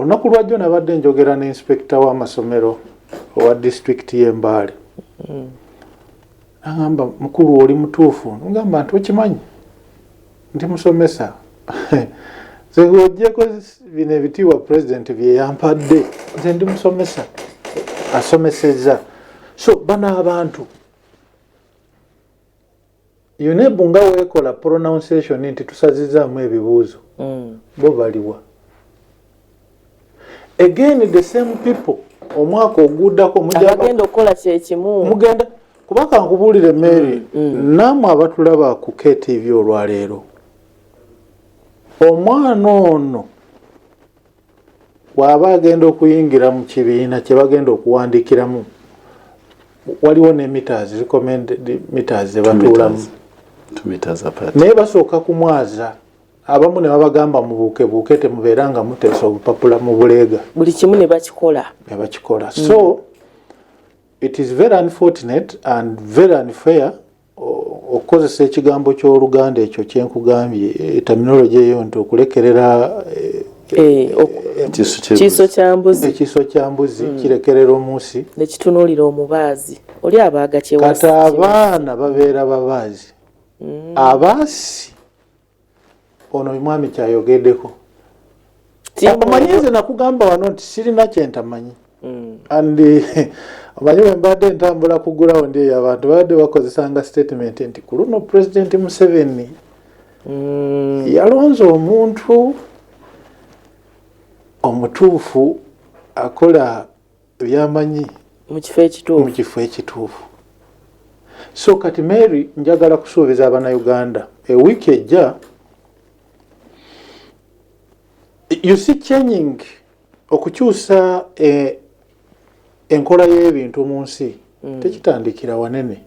olunaku lwajjo nabadde njogera ne inspector w'amasomero owa district y'Embale. Agamba mukulu oli mutuufu, ngamba nti okimanyi nti musomesa zegojjeko bino ebitiibwa president bye yampadde nze ndi musomesa asomesezza. So bano abantu UNEB nga weekola pronunciation nti tusazizaamu ebibuuzo bo baliwa. Again the same people omwaka oguddako mugenda okukola kyekimu mugenda kubaka nkubuulire Mary nammwe abatulaba ku KTV olwaleero omwana ono bw'aba agenda okuyingira mu kibiina kye bagenda okuwandiikiramu waliwo ne meters recommended meters ze batuulamu naye basooka kumwaza abamu ne babagamba mubuukebuuke temubeera nga muteesa obupapula mu buleega buli kimu ne bakikola so it is very unfortunate and very unfair okukozesa ekigambo ky'Oluganda ekyo kyenkugambye terminology eyo nti okulekerera ekiso kya mbuzi kirekerera omusi nekitunuulira omubaazi oli abaaga kyewasi kati abaana babeera babaazi abaasi ono omwami kyayogeddeko omanyi nze nakugamba wano nti sirina kyentamanyi andi omanyi bwe mbadde ntambula ku ground eyo abantu babadde bakozesanga statement nti ku luno President Museveni yalonze omuntu omutuufu akola byamanyi mu kifo ekituufu. So kati Mary njagala kusuubiza Abannayuganda ewiiki ejja you see changing okukyusa enkola y'ebintu mu nsi tekitandikira wanene.